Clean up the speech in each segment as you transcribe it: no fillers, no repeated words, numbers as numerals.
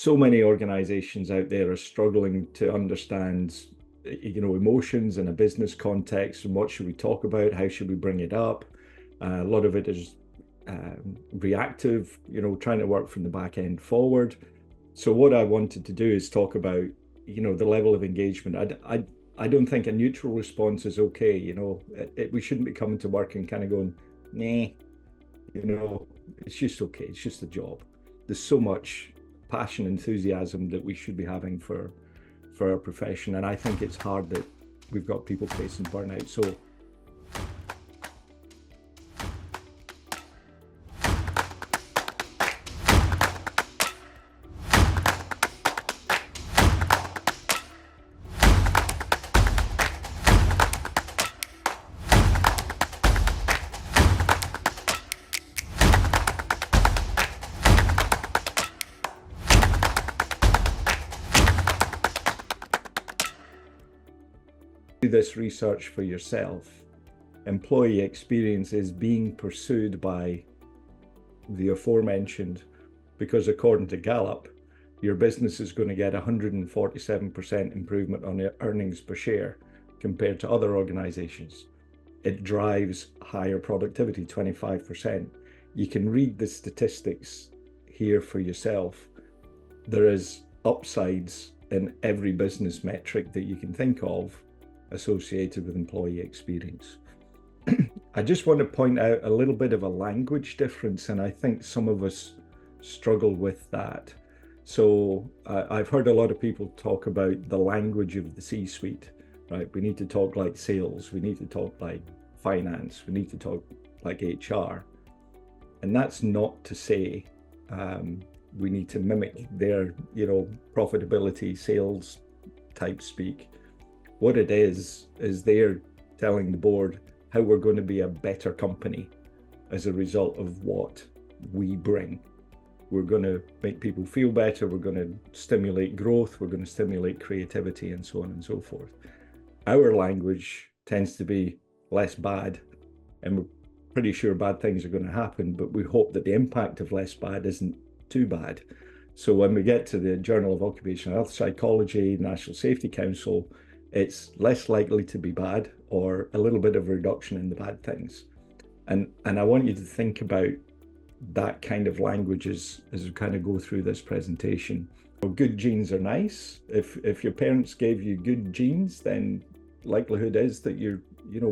So many organizations out there are struggling to understand, emotions in a business context and what should we talk about, how should we bring it up. A lot of it is reactive, trying to work from the back end forward. So what I wanted to do is talk about, the level of engagement. I don't think a neutral response is okay. We shouldn't be coming to work and kind of going, nah, it's just okay. It's just a job. There's so much passion, enthusiasm that we should be having for our profession. And I think it's hard that we've got people facing burnout. So do this research for yourself. Employee experience is being pursued by the aforementioned, because according to Gallup, your business is going to get 147% improvement on earnings per share compared to other organizations. It drives higher productivity, 25%. You can read the statistics here for yourself. There is upsides in every business metric that you can think of associated with employee experience. I just want to point out a little bit of a language difference, and I think some of us struggle with that. So I've heard a lot of people talk about the language of the C-suite, right? We need to talk like sales, we need to talk like finance, we need to talk like HR. And that's not to say we need to mimic their, profitability, sales type speak. What it is they're telling the board how we're going to be a better company as a result of what we bring. We're going to make people feel better. We're going to stimulate growth. We're going to stimulate creativity and so on and so forth. Our language tends to be less bad, and we're pretty sure bad things are going to happen, but we hope that the impact of less bad isn't too bad. So when we get to the Journal of Occupational Health Psychology, National Safety Council, it's less likely to be bad, or a little bit of a reduction in the bad things. And I want you to think about that kind of language as we kind of go through this presentation. Good genes are nice. If your parents gave you good genes, then likelihood is that you're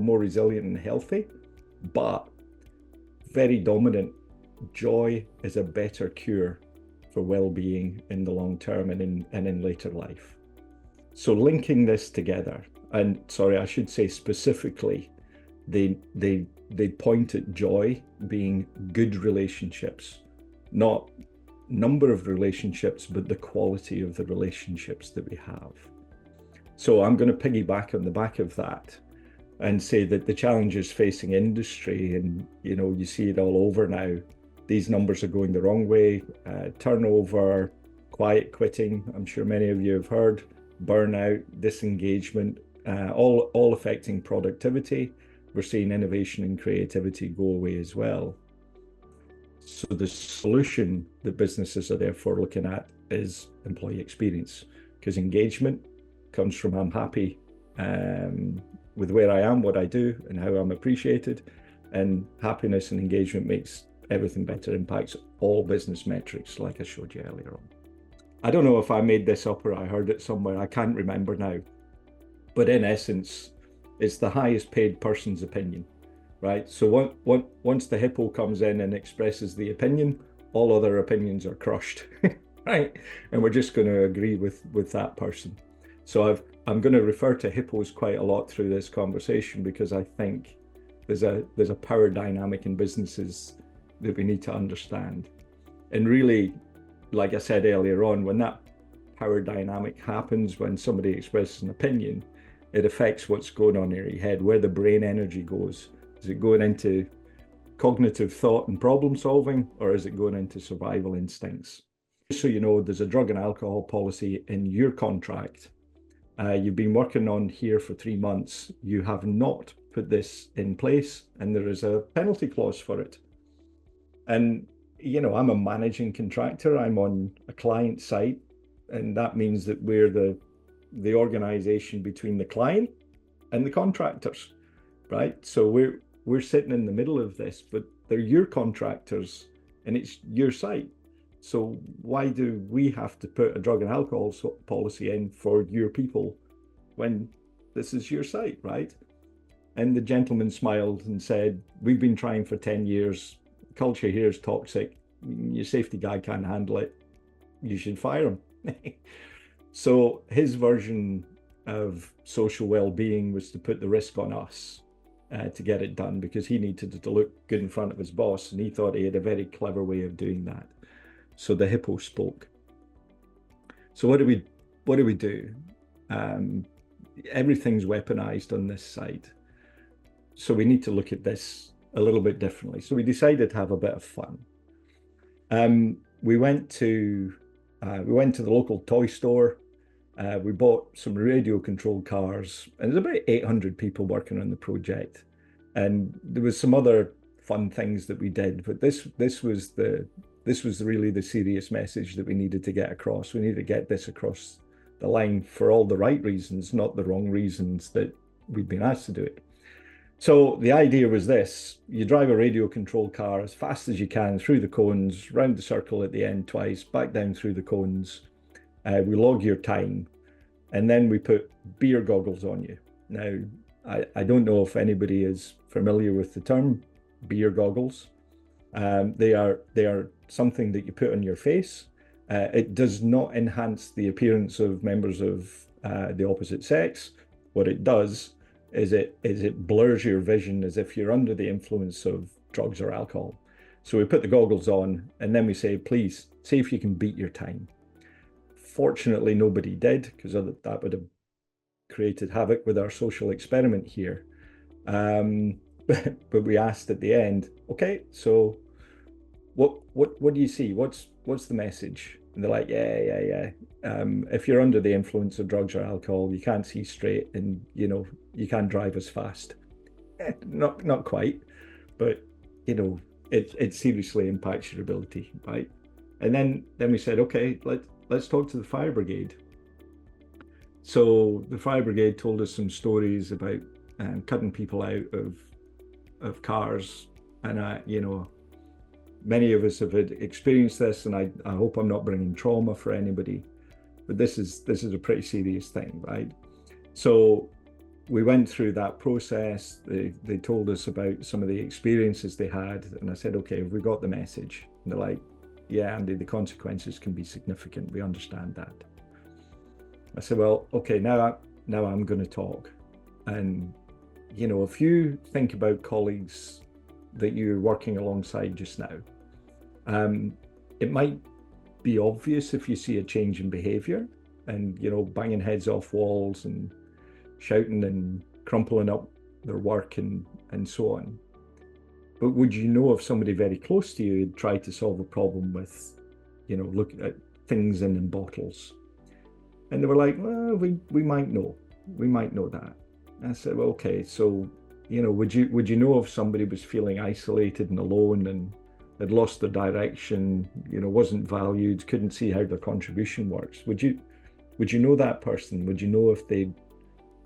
more resilient and healthy. But very dominant, joy is a better cure for well-being in the long term and in later life. So linking this together, and sorry, I should say specifically, they point at joy being good relationships, not number of relationships, but the quality of the relationships that we have. So I'm going to piggyback on the back of that and say that the challenges facing industry, and you see it all over now, these numbers are going the wrong way. Turnover, quiet quitting, I'm sure many of you have heard, burnout, disengagement, all affecting productivity. We're seeing innovation and creativity go away as well. So the solution that businesses are therefore looking at is employee experience, because engagement comes from I'm happy with where I am, what I do, and how I'm appreciated. And happiness and engagement makes everything better, impacts all business metrics, like I showed you earlier on. I don't know if I made this up or I heard it somewhere, I can't remember now. But in essence, it's the highest paid person's opinion, right? So once the HIPPO comes in and expresses the opinion, all other opinions are crushed, right? And we're just going to agree with that person. So I'm going to refer to HIPPOs quite a lot through this conversation, because I think there's a power dynamic in businesses that we need to understand. And really, like I said earlier on, when that power dynamic happens, when somebody expresses an opinion, it affects what's going on in your head, where the brain energy goes. Is it going into cognitive thought and problem solving, or is it going into survival instincts? So there's a drug and alcohol policy in your contract. You've been working on here for 3 months. You have not put this in place, and there is a penalty clause for it. And I'm a managing contractor. I'm on a client site, and that means that we're the organization between the client and the contractors, right? So we're sitting in the middle of this, but they're your contractors and it's your site. So why do we have to put a drug and alcohol policy in for your people when this is your site, right? And the gentleman smiled and said, we've been trying for 10 years. Culture here is toxic. Your safety guy can't handle it. You should fire him. So his version of social well-being was to put the risk on us to get it done, because he needed to look good in front of his boss, and he thought he had a very clever way of doing that. So the HIPPO spoke. So what do we do? Everything's weaponized on this side. So we need to look at this a little bit differently. So we decided to have a bit of fun. We went to the local toy store. We bought some radio-controlled cars, and there's about 800 people working on the project. And there was some other fun things that we did, but this was really the serious message that we needed to get across. We needed to get this across the line for all the right reasons, not the wrong reasons that we'd been asked to do it. So the idea was this: you drive a radio-controlled car as fast as you can through the cones, round the circle at the end twice, back down through the cones. We log your time, and then we put beer goggles on you. Now, I don't know if anybody is familiar with the term beer goggles. They are something that you put on your face. It does not enhance the appearance of members of the opposite sex. What it does is it blurs your vision as if you're under the influence of drugs or alcohol. So we put the goggles on, and then we say, please, see if you can beat your time. Fortunately, nobody did, because that would have created havoc with our social experiment here. But we asked at the end, okay, so what do you see? What's the message? And they're like, yeah. If you're under the influence of drugs or alcohol, you can't see straight, and you can't drive as fast. Not quite, but it seriously impacts your ability, right? And then we said, okay, let's talk to the fire brigade. So the fire brigade told us some stories about cutting people out of cars, and many of us have experienced this, and I hope I'm not bringing trauma for anybody, but this is a pretty serious thing, right? So we went through that process. They told us about some of the experiences they had, and I said, okay, have we got the message? And they're like, yeah, Andy, the consequences can be significant. We understand that. I said, well, okay, now I'm going to talk. And, if you think about colleagues that you're working alongside just now, it might be obvious if you see a change in behavior and, banging heads off walls and shouting and crumpling up their work and so on. But would you know if somebody very close to you had tried to solve a problem with, looking at things in bottles? And they were like, well, we might know. We might know that. And I said, well, okay, so, would you know if somebody was feeling isolated and alone and had lost their direction, wasn't valued, couldn't see how their contribution works? Would you know that person? Would you know if they'd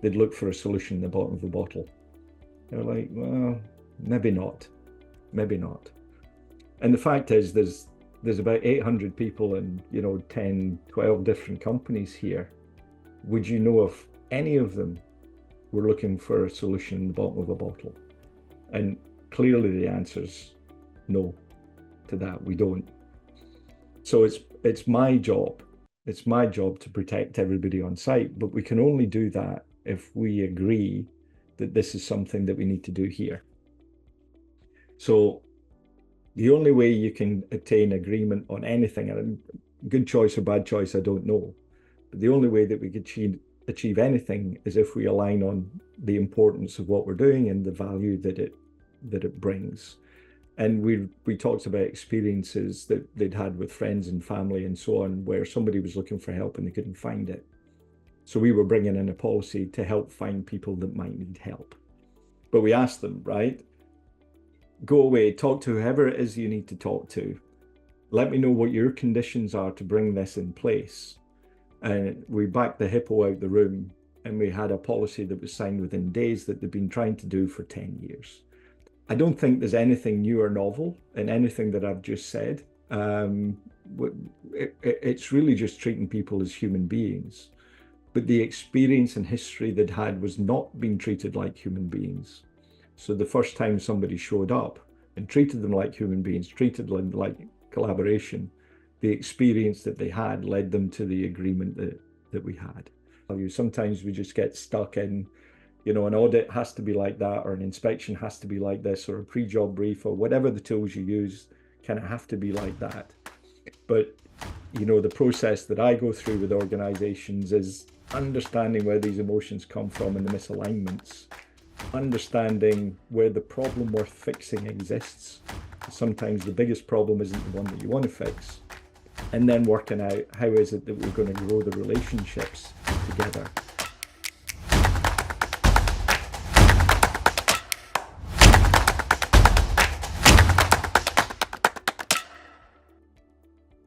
look for a solution in the bottom of the bottle? They're like, well, maybe not. And the fact is, there's about 800 people and 10, 12 different companies here. Would you know if any of them were looking for a solution in the bottom of a bottle? And clearly the answer's no to that. We don't. So it's my job. It's my job to protect everybody on site, but we can only do that if we agree that this is something that we need to do here. So the only way you can attain agreement on anything, and good choice or bad choice, I don't know, but the only way that we could achieve anything is if we align on the importance of what we're doing and the value that it brings. And we talked about experiences that they'd had with friends and family and so on, where somebody was looking for help and they couldn't find it. So we were bringing in a policy to help find people that might need help. But we asked them, right, go away, talk to whoever it is you need to talk to, Let me know what your conditions are to bring this in place. And we backed the HIPPO out the room, and we had a policy that was signed within days that they've been trying to do for 10 years. I don't think there's anything new or novel in anything that I've just said. It's really just treating people as human beings. But the experience and history they'd had was not being treated like human beings. So the first time somebody showed up and treated them like human beings, treated them like collaboration, the experience that they had led them to the agreement that we had. Sometimes we just get stuck in, an audit has to be like that, or an inspection has to be like this, or a pre-job brief, or whatever the tools you use kind of have to be like that. But, the process that I go through with organizations is understanding where these emotions come from and the misalignments, understanding where the problem worth fixing exists. Sometimes the biggest problem isn't the one that you want to fix. And then working out how is it that we're going to grow the relationships together.